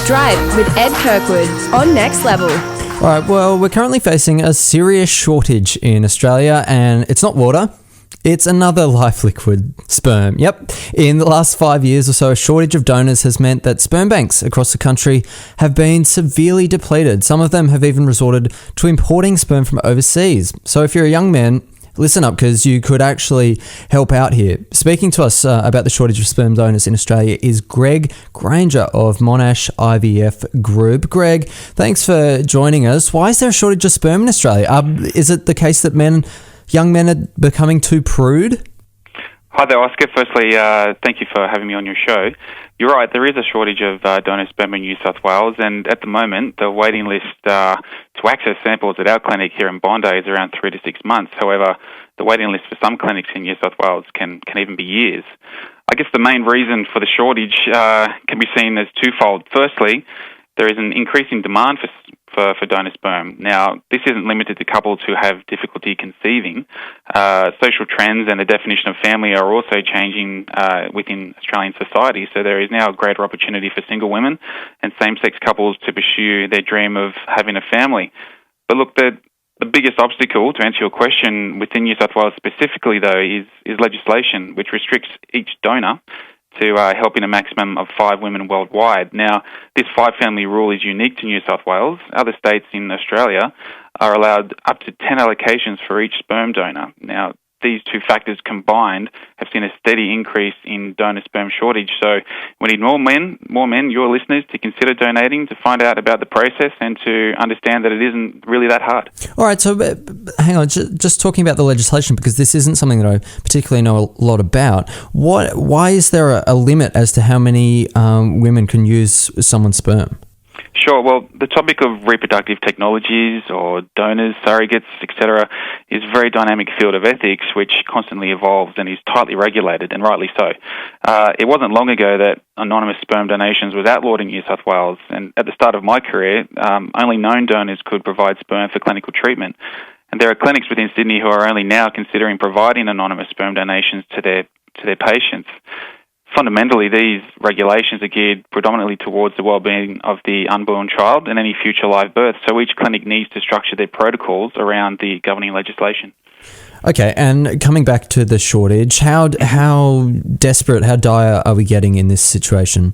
Drive with Ed Kirkwood on Next Level. All right, well, we're currently facing a serious shortage in Australia, and it's not water. It's another life liquid, sperm. Yep. In the last 5 years or so, a shortage of donors has meant that sperm banks across the country have been severely depleted. Some of them have even resorted to importing sperm from overseas. So if you're a young man, listen up, because you could actually help out here. Speaking to us about the shortage of sperm donors in Australia is Greg Granger of Monash IVF Group. Greg, thanks for joining us. Why is there a shortage of sperm in Australia? Is it the case that young men are becoming too prude? Hi there, Oscar. Firstly, thank you for having me on your show. You're right, there is a shortage of donor sperm in New South Wales, and at the moment, the waiting list to access samples at our clinic here in Bondi is around 3 to 6 months. However, the waiting list for some clinics in New South Wales can even be years. I guess the main reason for the shortage can be seen as twofold. Firstly, there is an increasing demand for donor sperm. Now, this isn't limited to couples who have difficulty conceiving. Social trends and the definition of family are also changing within Australian society, so there is now a greater opportunity for single women and same-sex couples to pursue their dream of having a family. But look, the biggest obstacle, to answer your question, within New South Wales specifically, though, is legislation, which restricts each donor to helping a maximum of 5 women worldwide. Now, this 5-family rule is unique to New South Wales. Other states in Australia are allowed up to 10 allocations for each sperm donor. Now, these two factors combined have seen a steady increase in donor sperm shortage. So we need more men, your listeners, to consider donating, to find out about the process and to understand that it isn't really that hard. All right, so hang on, just talking about the legislation, because this isn't something that I particularly know a lot about. Why is there a limit as to how many women can use someone's sperm? Sure. Well, the topic of reproductive technologies or donors, surrogates, etc., is a very dynamic field of ethics which constantly evolves and is tightly regulated, and rightly so. It wasn't long ago that anonymous sperm donations was outlawed in New South Wales, and at the start of my career, only known donors could provide sperm for clinical treatment. And there are clinics within Sydney who are only now considering providing anonymous sperm donations to their patients. Fundamentally, these regulations are geared predominantly towards the well-being of the unborn child and any future live birth, so each clinic needs to structure their protocols around the governing legislation. Okay, and coming back to the shortage, how desperate, how dire are we getting in this situation?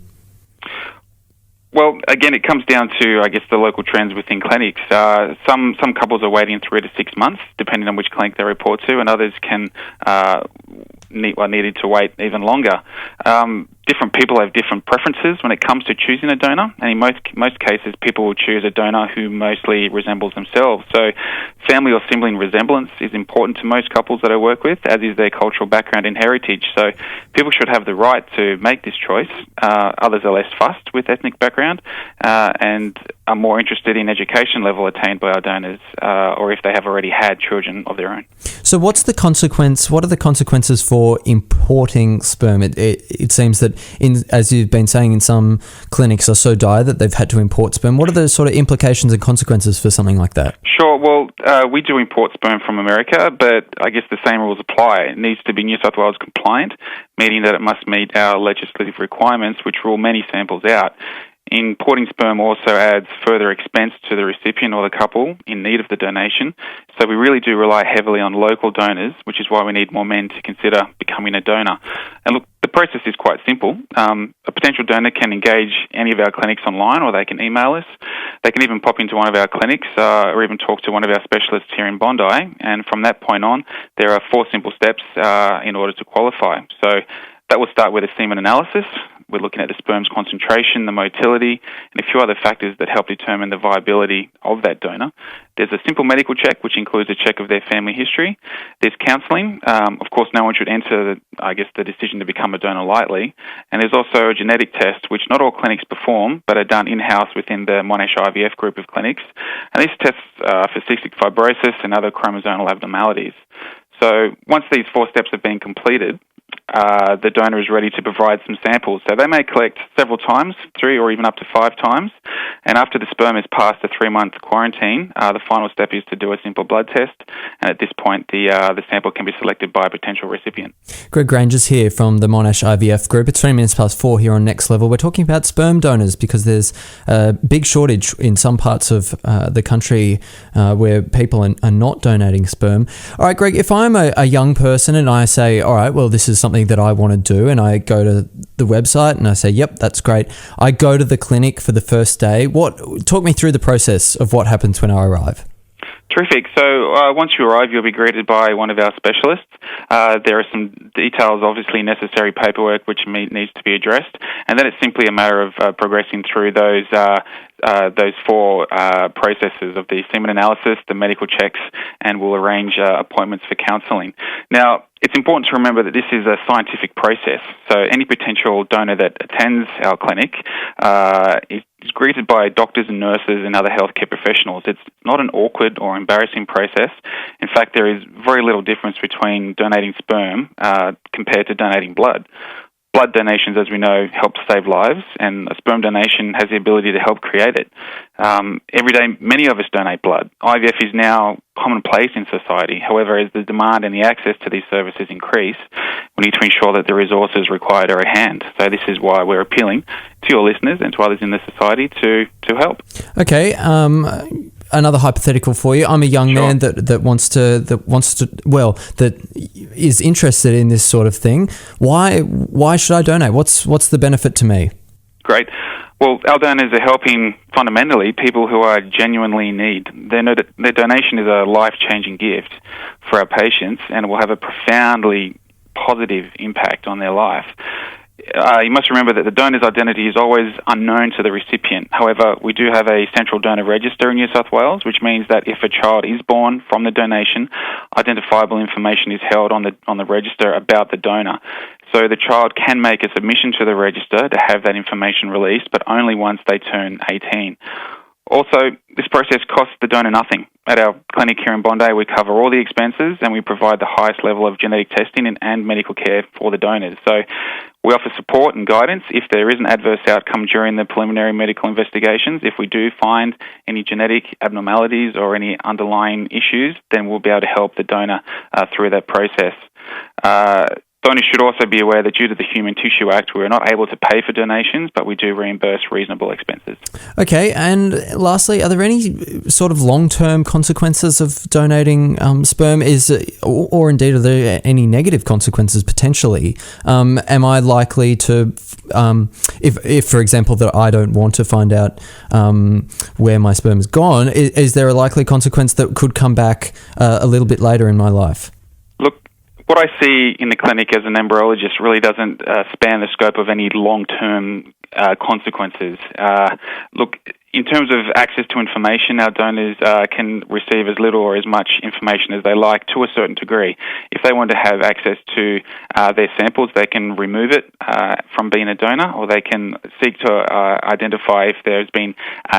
Well, again, it comes down to, I guess, the local trends within clinics. Some couples are waiting 3 to 6 months, depending on which clinic they report to, and others can needed to wait even longer. Different people have different preferences when it comes to choosing a donor, and in most cases, people will choose a donor who mostly resembles themselves. So family or sibling resemblance is important to most couples that I work with, as is their cultural background and heritage. So people should have the right to make this choice. Others are less fussed with ethnic background and are more interested in education level attained by our donors, or if they have already had children of their own. So what's the consequence? What are the consequences for importing sperm? It seems that, as you've been saying, in some clinics are so dire that they've had to import sperm. What are the sort of implications and consequences for something like that? Sure. Well, we do import sperm from America, but I guess the same rules apply. It needs to be New South Wales compliant, meaning that it must meet our legislative requirements, which rule many samples out. Importing sperm also adds further expense to the recipient or the couple in need of the donation. So we really do rely heavily on local donors, which is why we need more men to consider becoming a donor. And look, the process is quite simple. A potential donor can engage any of our clinics online, or they can email us. They can even pop into one of our clinics or even talk to one of our specialists here in Bondi. And from that point on, there are 4 simple steps in order to qualify. So that will start with a semen analysis. We're looking at the sperm's concentration, the motility, and a few other factors that help determine the viability of that donor. There's a simple medical check, which includes a check of their family history. There's counselling. Of course, no one should enter, the decision to become a donor lightly. And there's also a genetic test, which not all clinics perform, but are done in-house within the Monash IVF group of clinics. And these tests are for cystic fibrosis and other chromosomal abnormalities. So once these 4 steps have been completed, the donor is ready to provide some samples. So they may collect several times, 3 or even up to 5 times, and after the sperm is past the 3-month quarantine, the final step is to do a simple blood test, and at this point the sample can be selected by a potential recipient. Greg Granger's here from the Monash IVF group. It's 20 minutes past 4 here on Next Level. We're talking about sperm donors because there's a big shortage in some parts of the country where people are not donating sperm. All right, Greg, if I'm a young person and I say, all right, well, this is something that I want to do, and I go to the website and I say, yep, that's great. I go to the clinic for the first day. Talk me through the process of what happens when I arrive. Terrific. So once you arrive, you'll be greeted by one of our specialists. There are some details, obviously necessary paperwork, which needs to be addressed, and then it's simply a matter of progressing through those 4 processes of the semen analysis, the medical checks, and we'll arrange appointments for counselling. Now, it's important to remember that this is a scientific process, so any potential donor that attends our clinic is greeted by doctors and nurses and other healthcare professionals. It's not an awkward or embarrassing process. In fact, there is very little difference between donating sperm compared to donating blood. Blood donations, as we know, help save lives, and a sperm donation has the ability to help create it. Every day, many of us donate blood. IVF is now commonplace in society. However, as the demand and the access to these services increase, we need to ensure that the resources required are at hand. So this is why we're appealing to your listeners and to others in the society to help. Okay. Another hypothetical for you. I'm a young man that is interested in this sort of thing. Why should I donate? What's the benefit to me? Great. Well, our donors are helping fundamentally people who are genuinely in need. Their donation is a life-changing gift for our patients, and it will have a profoundly positive impact on their life. You must remember that the donor's identity is always unknown to the recipient. However, we do have a central donor register in New South Wales, which means that if a child is born from the donation, identifiable information is held on the register about the donor. So the child can make a submission to the register to have that information released, but only once they turn 18. Also, this process costs the donor nothing. At our clinic here in Bondi, we cover all the expenses and we provide the highest level of genetic testing and medical care for the donors. So we offer support and guidance if there is an adverse outcome during the preliminary medical investigations. If we do find any genetic abnormalities or any underlying issues, then we'll be able to help the donor through that process. Donors should also be aware that due to the Human Tissue Act, we're not able to pay for donations, but we do reimburse reasonable expenses. Okay, and lastly, are there any sort of long-term consequences of donating sperm? Or indeed, are there any negative consequences potentially? Am I likely to, if for example, that I don't want to find out where my sperm has gone, is there a likely consequence that could come back a little bit later in my life? What I see in the clinic as an embryologist really doesn't span the scope of any long-term consequences. In terms of access to information, our donors can receive as little or as much information as they like to a certain degree. If they want to have access to their samples, they can remove it from being a donor, or they can seek to identify if there's been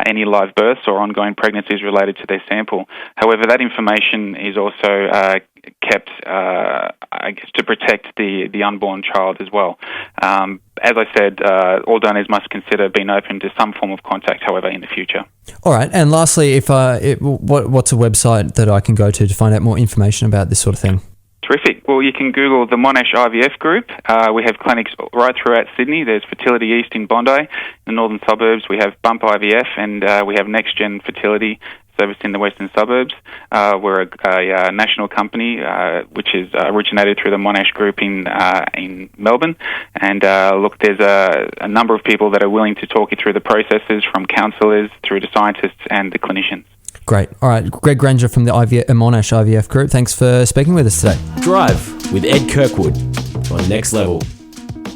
any live births or ongoing pregnancies related to their sample. However, that information is also kept, to protect the unborn child as well. As I said, all donors must consider being open to some form of contact, however, in the future. All right. And lastly, what's a website that I can go to find out more information about this sort of thing? Terrific. Well, you can Google the Monash IVF group. We have clinics right throughout Sydney. There's Fertility East in Bondi. In the northern suburbs, we have Bump IVF, and we have Next Gen Fertility service in the western suburbs. We're a national company which is originated through the Monash Group in Melbourne. And there's a number of people that are willing to talk you through the processes, from counsellors through to scientists and the clinicians. Great. All right. Greg Granger from the Monash IVF Group. Thanks for speaking with us today. Drive with Ed Kirkwood on Next Level.